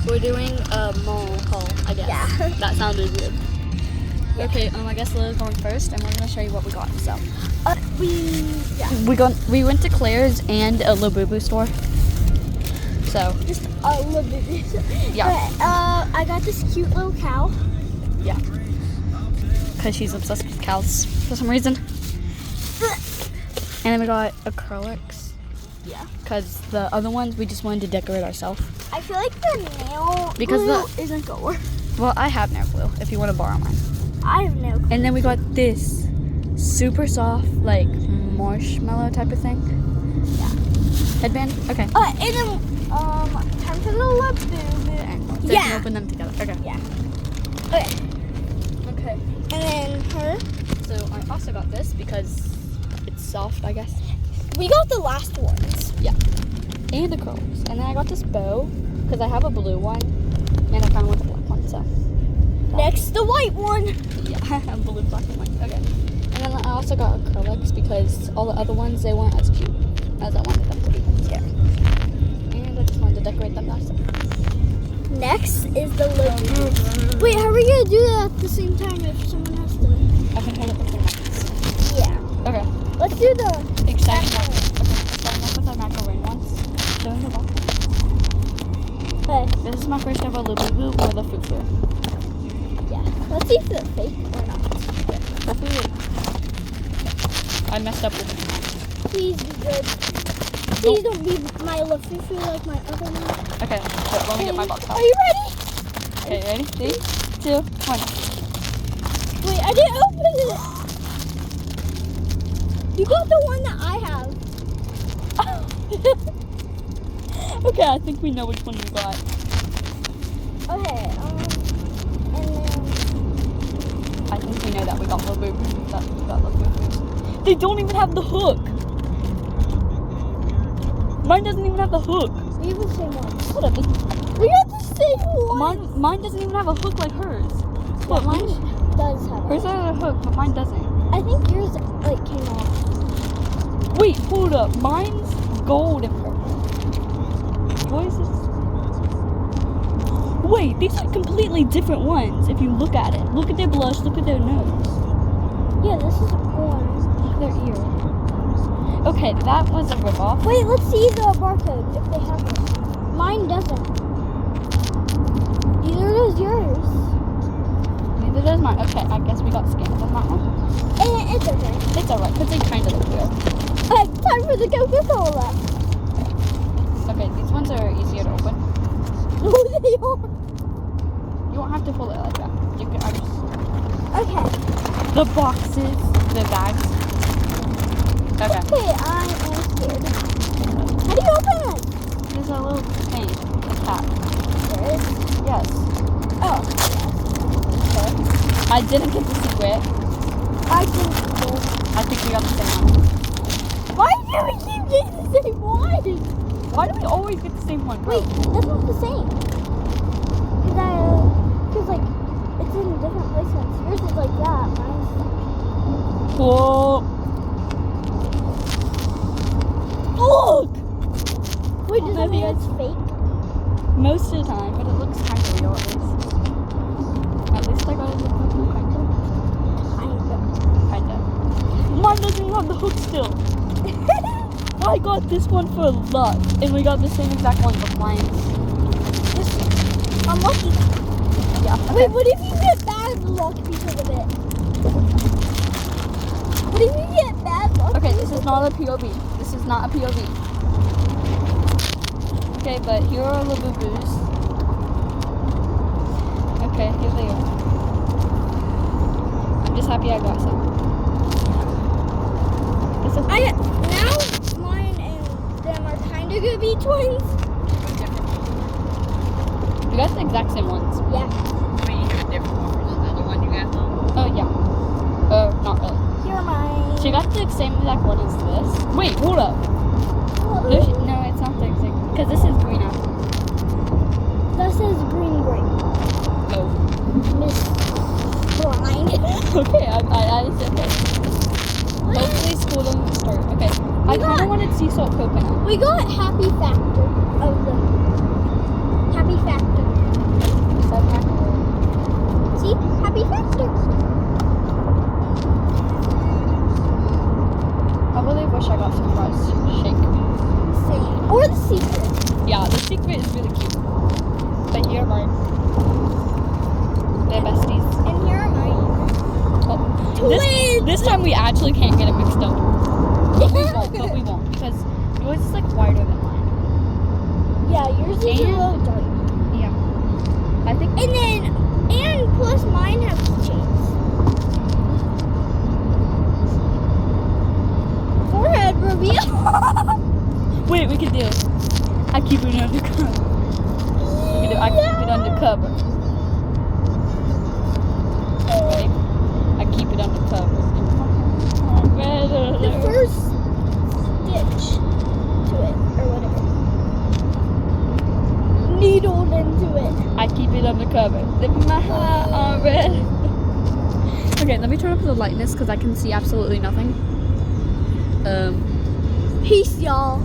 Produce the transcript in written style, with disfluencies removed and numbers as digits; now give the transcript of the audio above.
We're doing a mall haul, I guess. Yeah. That sounded weird. Yeah. Okay, I guess Lila's going first, and we're gonna show you what we got. So, we went to Claire's and a Labubu store. So just a Labubu. Yeah. I got this cute little cow. Yeah. Because she's obsessed with cows for some reason. And then we got acrylics. Yeah. Because the other ones we just wanted to decorate ourselves. I feel like the nail glue isn't gonna work. Well, I have nail glue if you want to borrow mine. I have no glue. And then we got this super soft, like marshmallow type of thing. Yeah. Headband? Okay. And then time for the Labubu. So you can open them together. Okay. Yeah. Okay. Okay. And then her. So I also got this because it's soft, I guess. We got the last ones. Yeah. And the curls. And then I got this bow because I have a blue one and I kind of want the black one. So. Next, the white one. Yeah, blue, black, and white. Okay. And then I also got acrylics because all the other ones, they weren't as cute as I wanted them to be. Yeah. And I just wanted to decorate them nice. Next is the Labubu. Wait, how are we going to do that at the same time if someone has to? I can hold it before next. Yeah. Okay. Let's do the Exciting one. Okay, starting off with our macaroni ones. Showing the box. Okay. This is my first ever Labubu or the fufu. Yeah. Let's see if they're fake or not. I messed up with it. Please be good. Please don't be my Labubu like my other one. Okay, so let me get my box out. Are you ready? Okay, ready? 3, 2, 1. Wait, I didn't open it. You got the one that I have. Okay, I think we know which one you got. Okay, and then I think we know that we got Labubu. That we got Labubu. They don't even have the hook. Mine doesn't even have the hook. we have the same one. Whatever. We got the same one. Mine doesn't even have a hook like hers. But mine does have Hers it. has a hook, but mine doesn't. I think yours like came off. Wait, hold up. Mine's gold and purple. What is this? Wait, these are completely different ones if you look at it. Look at their blush, look at their nose. Yeah, this is orange. Look at their ear. Okay, that was a ripoff. Wait, let's see the barcode if they have it. Mine doesn't. Neither does yours. Neither does mine. Okay, I guess we got scammed on that one. And it's okay. It's alright, because they kind of look weird. Time for the Coca-Cola. Okay, these ones are easier to open. No, they are. You won't have to pull it like that. You can just... Okay. The boxes, the bags. Okay. Okay, I am scared. How do you open it? There's a little thing, a cap. There is. Yes. Oh. Okay. I didn't get the secret. I think so. I think we got the same one. Why do we keep getting the same one? Why do we always get the same one? Wait, that's not the same. Cause like, it's in different placements. Yours is like that. Mine's like... Whoa. Look! Wait, does that Maybe mean it's fake? Most of the time, but it looks kind of real at least. At least I got it look kind of. Kind of. Mine doesn't even have the hook still. I got this one for luck, and we got the same exact one, but mine's Just unlucky. yeah. Okay. Wait, what if you get bad luck because of it? What if you get bad luck? Okay, this is not a POV. This is not a POV. Okay, but here are Labubus. Okay, here they are. I'm just happy I got some. This is Now mine and them are kind of gonna be twins. you got the exact same ones. Yeah. Wait, you have a different one from the other one you got? Oh yeah. Not really. Here are mine. She got the same exact one as this. Wait, hold up. Oh, No, it's not the exact. Because this is green apple. that says green grape. Oh. Miss Blind. Okay, I said that. Hopefully school doesn't start. Okay. I kind of wanted sea salt coconut. We got Happy Factor of the Happy Factor. is really cute. But here are their besties. And here are mine. Oh, Twins! this time we actually can't get it mixed up. But we won't because yours is like whiter than mine. Yeah, yours is a And- little dark. Yeah. I think. And plus mine have chains. Forehead reveal. Wait, we can do. I keep it undercover. We can do. I keep it undercover. Ready? I keep it undercover. The first stitch to it, or whatever. Needled into it. I keep it undercover. My heart on red. Okay, let me turn up the lightness because I can see absolutely nothing. Peace, y'all.